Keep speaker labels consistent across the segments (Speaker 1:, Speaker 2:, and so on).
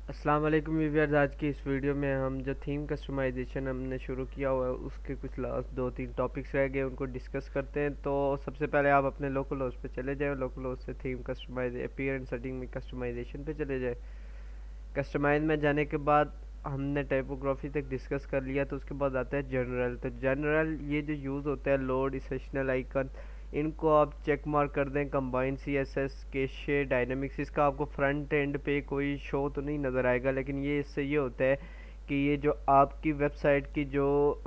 Speaker 1: अस्सलाम वालेकुम व्यूअर्स। आज की इस वीडियो में हम जो थीम कस्टमाइजेशन हमने शुरू किया हुआ है उसके कुछ लास्ट दो तीन टॉपिक्स रह गए, उनको डिस्कस करते हैं। तो सबसे पहले आप अपने लोकल होस्ट पे चले जाएं, लोकल होस्ट से थीम कस्टमाइज अपीयरेंस सेटिंग में कस्टमाइजेशन पे चले जाएं। कस्टमाइज में जाने के बाद हमने टाइपोग्राफी तक डिस्कस कर लिया, तो उसके बाद आता है जनरल। तो जनरल ये जो यूज़ होता है लोड सेशनल आइकन, इनको आप चेक मार्क कर दें। कंबाइन CSS कैशे डायनेमिक्स, इसका आपको फ्रंट एंड पे कोई शो तो नहीं नज़र आएगा, लेकिन ये इससे ये होता है कि ये जो आपकी वेबसाइट की जो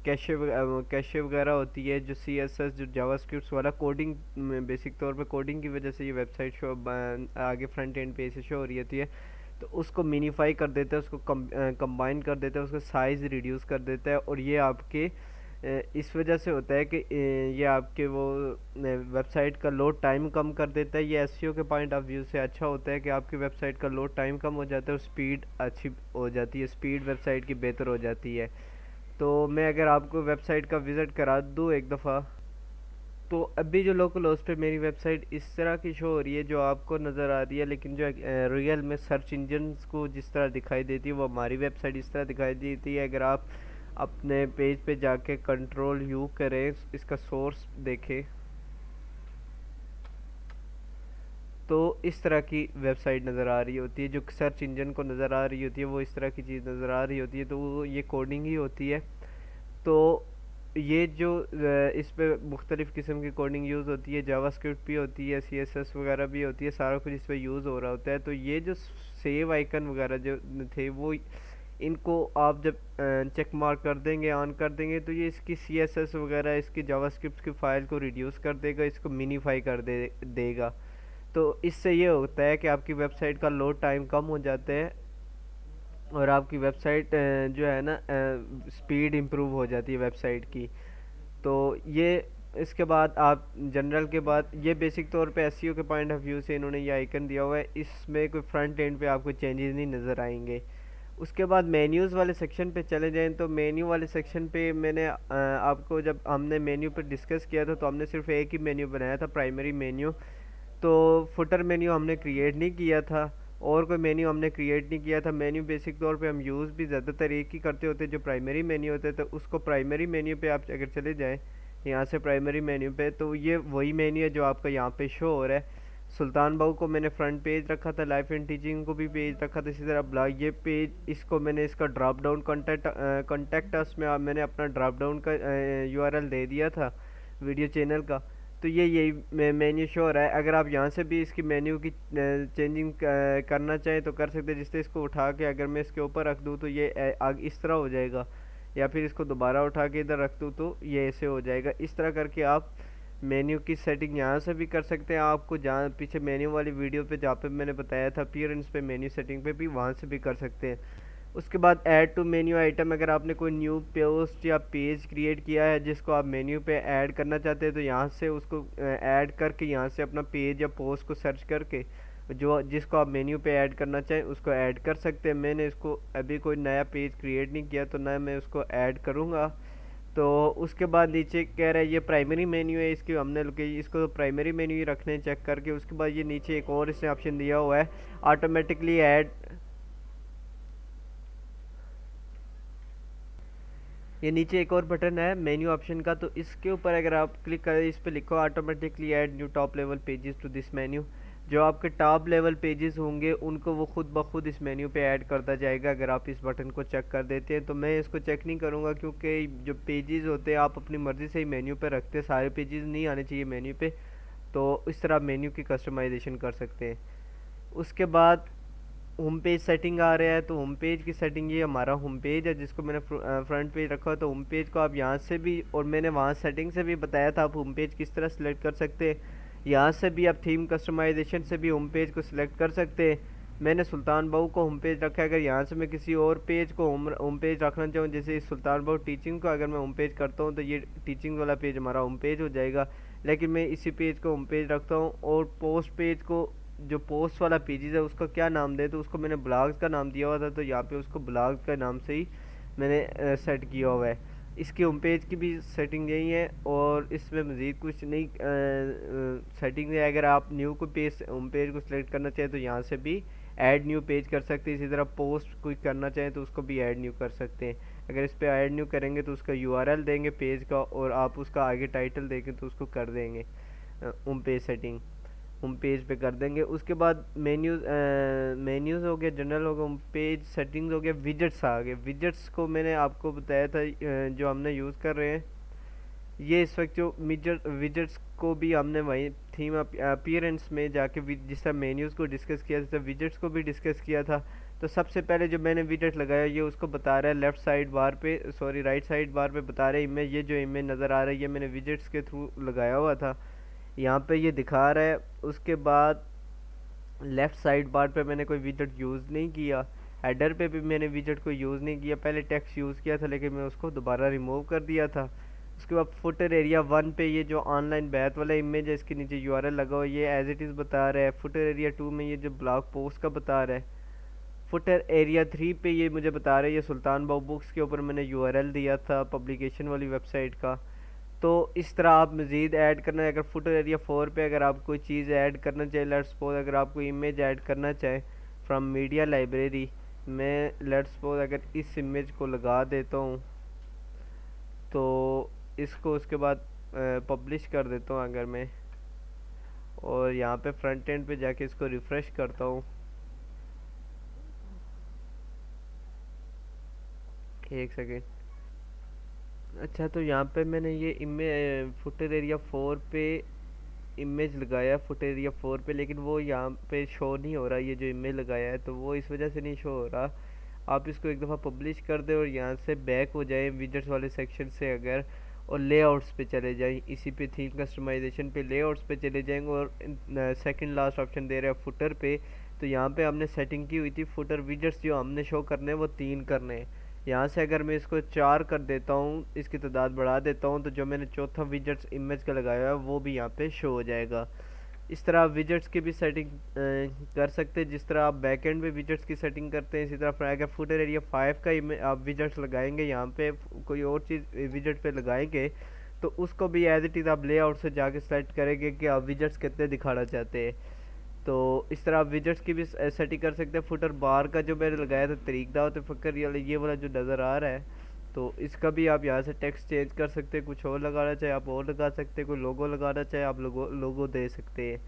Speaker 1: कैशे वगैरह होती है, जो CSS जो जावास्क्रिप्ट वाला कोडिंग, बेसिक तौर पे कोडिंग की वजह से ये वेबसाइट शो आगे फ्रंट एंड पे से शो हो रही होती है, तो उसको मिनीफाई कर देता है, उसको कंबाइन कर देता है, उसका साइज़ रिड्यूस कर देता है। और ये आपके इस वजह से होता है कि ये आपके वो वेबसाइट का लोड टाइम कम कर देता है। ये एसईओ के पॉइंट ऑफ व्यू से अच्छा होता है कि आपकी वेबसाइट का लोड टाइम कम हो जाता है और स्पीड अच्छी हो जाती है, स्पीड वेबसाइट की बेहतर हो जाती है। तो मैं अगर आपको वेबसाइट का विज़िट करा दूँ एक दफ़ा, तो अभी जो लोकल होस्ट पे मेरी वेबसाइट इस तरह की शो हो रही है जो आपको नज़र आ रही है, लेकिन जो रियल में सर्च इंजन को जिस तरह दिखाई देती है वो हमारी वेबसाइट इस तरह दिखाई देती है। अगर आप अपने पेज पे जाके कंट्रोल यू करें, इसका सोर्स देखें, तो इस तरह की वेबसाइट नज़र आ रही होती है। जो सर्च इंजन को नज़र आ रही होती है वो इस तरह की चीज़ नज़र आ रही होती है, तो वो ये कोडिंग ही होती है। तो ये जो इस पे मुख्तलिफ़ किस्म की कोडिंग यूज़ होती है, जावास्क्रिप्ट भी होती है, CSS वगैरह भी होती है, सारा कुछ इस पे यूज़ हो रहा होता है। तो ये जो सेव आइकन वगैरह जो थे वो, इनको आप जब चेक मार्क कर देंगे, ऑन कर देंगे, तो ये इसकी CSS वगैरह, इसकी जावास्क्रिप्ट की फ़ाइल को रिड्यूस कर देगा, इसको मिनीफाई कर देगा। तो इससे ये होता है कि आपकी वेबसाइट का लोड टाइम कम हो जाता है और आपकी वेबसाइट जो है ना, स्पीड इम्प्रूव हो जाती है वेबसाइट की। तो ये इसके बाद आप जनरल के बाद ये बेसिक तौर पे एसईओ के पॉइंट ऑफ व्यू से इन्होंने ये आइकन दिया हुआ है, इसमें कोई फ्रंट एंड पे आपको चेंजेस नहीं नज़र आएंगे। उसके बाद मेन्यूज़ वाले सेक्शन पे चले जाएं, तो मेन्यू वाले सेक्शन पे मैंने आपको जब हमने मेन्यू पर डिस्कस किया था तो हमने सिर्फ एक ही मेन्यू बनाया था, प्राइमरी मेन्यू। तो फुटर मेन्यू हमने क्रिएट नहीं किया था और कोई मेन्यू हमने क्रिएट नहीं किया था। मेन्यू बेसिक तौर पे हम यूज़ भी ज़्यादातर एक ही करते होते जो प्राइमरी मेन्यू होता है, तो उसको प्राइमरी मेन्यू पे आप अगर चले जाएं यहाँ से प्राइमरी मेन्यू पे, तो ये वही मेन्यू है जो आपका यहाँ पे शो हो रहा है। सुल्तान बाऊ को मैंने फ्रंट पेज रखा था, लाइफ एंड टीचिंग को भी पेज रखा था, इसी तरह ब्लॉग ये पेज, इसको मैंने इसका ड्रॉप डाउन कॉन्टैक्ट अस में मैंने अपना ड्रॉप डाउन का URL दे दिया था वीडियो चैनल का। तो ये यही मेन्यू शो हो रहा है। अगर आप यहाँ से भी इसकी मेन्यू की चेंजिंग करना चाहें तो कर सकते हैं, जिससे इसको उठा के अगर मैं इसके ऊपर रख दूँ तो ये इस तरह हो जाएगा, या फिर इसको दोबारा उठा के इधर रख दूँ तो ये ऐसे हो जाएगा। इस तरह करके आप मेन्यू की सेटिंग यहाँ से भी कर सकते हैं। आपको जहाँ पीछे मेन्यू वाली वीडियो पे जहाँ पे मैंने बताया था अपीयरेंस पे मेन्यू सेटिंग पे भी, वहाँ से भी कर सकते हैं। उसके बाद ऐड टू मेन्यू आइटम, अगर आपने कोई न्यू पोस्ट या पेज क्रिएट किया है जिसको आप मेन्यू पे ऐड करना चाहते हैं, तो यहाँ से उसको ऐड करके यहाँ से अपना पेज या पोस्ट को सर्च करके जो जिसको आप मेन्यू पे ऐड करना चाहें उसको ऐड कर सकते हैं। मैंने इसको अभी कोई नया पेज क्रिएट नहीं किया तो ना मैं उसको ऐड करूँगा। तो उसके बाद नीचे कह रहा है ये प्राइमरी मेन्यू है, इसकी हमने इसको तो प्राइमरी मेन्यू ही रखने चेक करके। उसके बाद ये नीचे एक और इसने ऑप्शन दिया हुआ है ऑटोमेटिकली ऐड, ये नीचे एक और बटन है मेन्यू ऑप्शन का, तो इसके ऊपर अगर आप क्लिक करें, इस पर लिखो automatically add new top level pages to this menu. जो आपके टॉप लेवल पेजेस होंगे उनको वो खुद ब खुद इस मेन्यू पे ऐड करता जाएगा अगर आप इस बटन को चेक कर देते हैं। तो मैं इसको चेक नहीं करूँगा क्योंकि जो पेजेस होते हैं आप अपनी मर्ज़ी से ही मेन्यू पे रखते हैं, सारे पेजेस नहीं आने चाहिए मेन्यू पे। तो इस तरह मेन्यू की कस्टमाइजेशन कर सकते हैं। उसके बाद होम पेज सेटिंग आ रहा है, तो होम पेज की सेटिंग, ये हमारा होम पेज है जिसको मैंने फ्रंट पेज रखा है। तो होम पेज को आप यहाँ से भी, और मैंने वहाँ सेटिंग से भी बताया था आप होम पेज किस तरह सेलेक्ट कर सकते हैं। यहाँ से भी आप थीम कस्टमाइजेशन से भी होम पेज को सिलेक्ट कर सकते हैं। मैंने सुल्तान बाऊ को होम पेज रखा है। अगर यहाँ से मैं किसी और पेज को होम पेज रखना चाहूँ, जैसे सुल्तान बाऊ टीचिंग को अगर मैं होम पेज करता हूँ तो ये टीचिंग वाला पेज हमारा होम पेज हो जाएगा। लेकिन मैं इसी पेज को होम पेज रखता हूँ और पोस्ट पेज को, जो पोस्ट वाला पेजेस है उसका क्या नाम दे, तो उसको मैंने ब्लॉग्स का नाम दिया हुआ था, तो यहाँ पे उसको ब्लॉग्स का नाम से ही मैंने सेट किया हुआ है। इसकी होम पेज की भी सेटिंग यही है और इसमें मज़ीद कुछ नहीं सेटिंग है। अगर आप न्यू को पेज होम पेज को सिलेक्ट करना चाहें तो यहाँ से भी ऐड न्यू पेज कर सकते हैं। इसी तरह पोस्ट कोई करना चाहें तो उसको भी ऐड न्यू कर सकते हैं। अगर इस पर ऐड न्यू करेंगे तो उसका यूआरएल देंगे पेज का, और आप उसका आगे टाइटल देंगे तो उसको कर देंगे home page setting, home page पे कर देंगे। उसके बाद मेन्यूज़ हो गया, जनरल हो गया, होम पेज सेटिंग्स हो गया, विजेट्स आ गए। विजेट्स को मैंने आपको बताया था जो हमने यूज़ कर रहे हैं ये इस वक्त जो विजेट्स को भी हमने वहीं थीम अपीयरेंस में जाके जिस तरह मेन्यूज़ को डिस्कस किया था विजेट्स को भी डिस्कस किया था। तो सबसे पहले जो मैंने विजेट लगाया ये उसको बता रहा है लेफ़्ट साइड बार पे, सॉरी राइट साइड बार पे बता रहा है इमेज, ये जो इमेज नज़र आ रही है मैंने विजेट्स के थ्रू लगाया हुआ था, यहाँ पे ये दिखा रहा है। उसके बाद लेफ़्ट साइड बार पे मैंने कोई विजेट यूज़ नहीं किया, हेडर पे भी मैंने विजेट को यूज़ नहीं किया, पहले टेक्स्ट यूज़ किया था लेकिन मैं उसको दोबारा रिमूव कर दिया था। उसके बाद फुटर एरिया 1 पे ये जो ऑनलाइन बैथ वाला इमेज है इसके नीचे यूआरएल लगा हुआ ये एज इट इज़ बता रहा है। फुटर एरिया 2 में ये जो ब्लॉग पोस्ट का बता रहा है। फुटर एरिया 3 पे ये मुझे बता रहा है ये सुल्तान बाबू बुक्स के ऊपर मैंने यूआरएल दिया था पब्लिकेशन वाली वेबसाइट का। तो इस तरह आप मज़ीद ऐड करना है। अगर फुटर एरिया 4 पे अगर आप कोई चीज़ ऐड करना चाहे, लेट्स सपोज अगर आप कोई इमेज ऐड करना चाहे फ्रॉम मीडिया लाइब्रेरी, मैं लेट्स सपोज अगर इस इमेज को लगा देता हूँ तो इसको उसके बाद पब्लिश कर देता हूँ अगर मैं, और यहाँ पे फ्रंट एंड पे जाके इसको रिफ़्रेश करता हूँ, एक सेकेंड। अच्छा तो यहाँ पे मैंने ये इमेज फुटर एरिया 4 पे इमेज लगाया फुटर एरिया 4 पे, लेकिन वो यहाँ पे शो नहीं हो रहा, ये जो इमेज लगाया है तो वो इस वजह से नहीं शो हो रहा। आप इसको एक दफ़ा पब्लिश कर दें और यहाँ से बैक हो जाए विजेट्स वाले सेक्शन से अगर, और लेआउट्स पे चले जाएं, इसी पे थीम कस्टमाइजेशन पे लेआउट्स पे चले जाएंगे और सेकंड लास्ट ऑप्शन दे रहा है फुटर पे। तो यहाँ पे हमने सेटिंग की हुई थी फुटर विजेट्स जो हमने शो करने हैं वो 3 करने हैं। यहाँ से अगर मैं इसको 4 कर देता हूँ, इसकी तादाद बढ़ा देता हूँ, तो जो मैंने चौथा विजेट्स इमेज का लगाया है वो भी यहाँ पे शो हो जाएगा। इस तरह आप विजेट्स की भी सेटिंग कर सकते हैं, जिस तरह आप बैकएंड में विजेट्स की सेटिंग करते हैं इसी तरह अगर फुटर एरिया 5 का आप विजेट्स लगाएंगे यहाँ पे कोई और चीज़ विजेट पे लगाएंगे तो उसको भी एज इट इज़ आप लेआउट से जाके सेलेक्ट करेंगे कि आप विजेट्स कितने दिखाना चाहते हैं। तो इस तरह आप विजेट्स की भी सेटिंग कर सकते हैं। फुटर बार का जो मैंने लगाया था तरीक दावत फ़क्र ये वाला जो नज़र आ रहा है, तो इसका भी आप यहाँ से टेक्स्ट चेंज कर सकते हैं, कुछ और लगाना चाहे आप और लगा सकते हैं, कोई लोगो लगाना चाहे आप लोगो दे सकते हैं।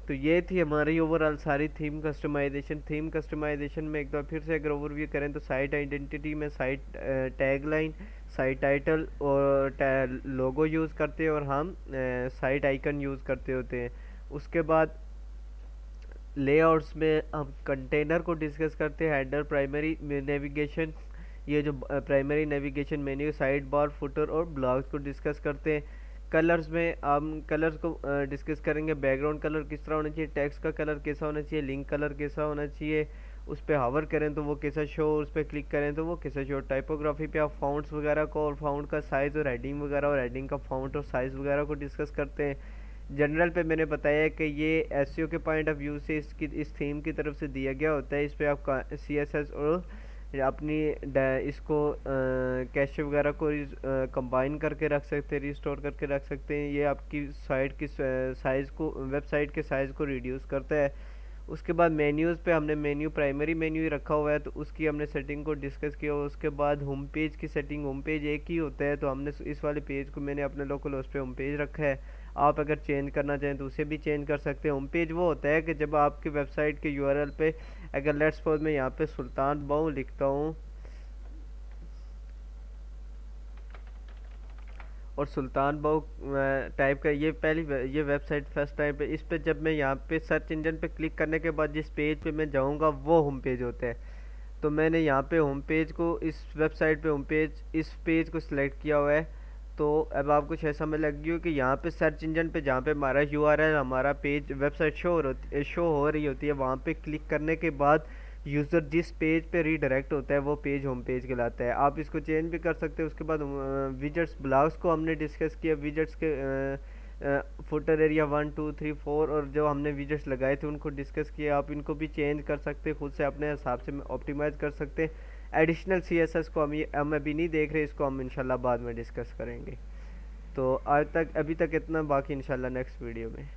Speaker 1: तो ये थी हमारी ओवरऑल सारी थीम कस्टमाइजेशन। थीम कस्टमाइजेशन में एक बार फिर से अगर ओवरव्यू करें तो साइट आइडेंटिटी में साइट टैगलाइन, साइट टाइटल और लोगो यूज़ करते हैं और हम साइट आइकन यूज़ करते होते हैं। उसके बाद लेआउट्स में हम कंटेनर को डिस्कस करते हैं, हेडर, प्राइमरी नेविगेशन, ये जो primary navigation menu, side bar, footer और ब्लॉग्स को डिस्कस करते हैं। कलर्स में हम कलर्स को डिस्कस करेंगे, बैकग्राउंड कलर किस तरह होना चाहिए, टेक्स्ट का कलर कैसा होना चाहिए, लिंक कलर कैसा होना चाहिए, उस पर हावर करें तो वो कैसा शो, उस पर क्लिक करें तो वो कैसा शो। टाइपोग्राफी पे आप फाउंट्स वगैरह को और फाउंट का साइज़ और हेडिंग वगैरह और हेडिंग का फाउंट और साइज़ वगैरह को डिस्कस करते हैं। जनरल पे मैंने बताया कि ये एसईओ के पॉइंट ऑफ व्यू से इस थीम की तरफ से दिया गया होता है। इस पर आप सीएसएस और अपनी इसको कैश वगैरह को कंबाइन करके रख सकते हैं, रिस्टोर करके रख सकते हैं। ये आपकी साइट की साइज़ को, वेबसाइट के साइज़ को रिड्यूस करता है। उसके बाद मेन्यूज़ पे हमने मेन्यू प्राइमरी मेन्यू ही रखा हुआ है तो उसकी हमने सेटिंग को डिस्कस किया। उसके बाद होम पेज की सेटिंग, होम पेज एक ही होता है तो हमने इस वाले पेज को मैंने अपने लोकल होस्ट पे होम पेज रखा है। आप अगर चेंज करना चाहें तो उसे भी चेंज कर सकते हैं। होम पेज वो होता है कि जब आपकी वेबसाइट के यूआरएल पे अगर लेट्स सपोज मैं यहाँ पे सुल्तान बाऊ लिखता हूँ और सुल्तान बाऊ टाइप का ये वेबसाइट फर्स्ट टाइम पे, इस पे जब मैं यहाँ पे सर्च इंजन पे क्लिक करने के बाद जिस पेज पे मैं जाऊँगा वो होम पेज होता है। तो मैंने यहाँ पे होम पेज को, इस वेबसाइट पे होम पेज, इस पेज को सिलेक्ट किया हुआ है। तो अब आपको शायद समझ लग गई हो कि यहाँ पे सर्च इंजन पे जहाँ पे हमारा यूआरएल, हमारा पेज, वेबसाइट शो हो रही होती है, वहाँ पे क्लिक करने के बाद यूज़र जिस पेज पे रीडायरेक्ट होता है वो पेज होम पेज कहलाता है। आप इसको चेंज भी कर सकते हैं। उसके बाद विजेट्स ब्लॉग्स को हमने डिस्कस किया, विजेट्स के फुटर एरिया 1 2 3 4 और जो हमने विजेट्स लगाए थे उनको डिस्कस किया। आप इनको भी चेंज कर सकते हैं, खुद से अपने हिसाब से ऑप्टिमाइज़ कर सकते हैं। एडिशनल सीएसएस को हम अभी नहीं देख रहे, इसको हम इंशाल्लाह बाद में डिस्कस करेंगे। तो आज तक अभी तक इतना, बाकी इंशाल्लाह नेक्स्ट वीडियो में।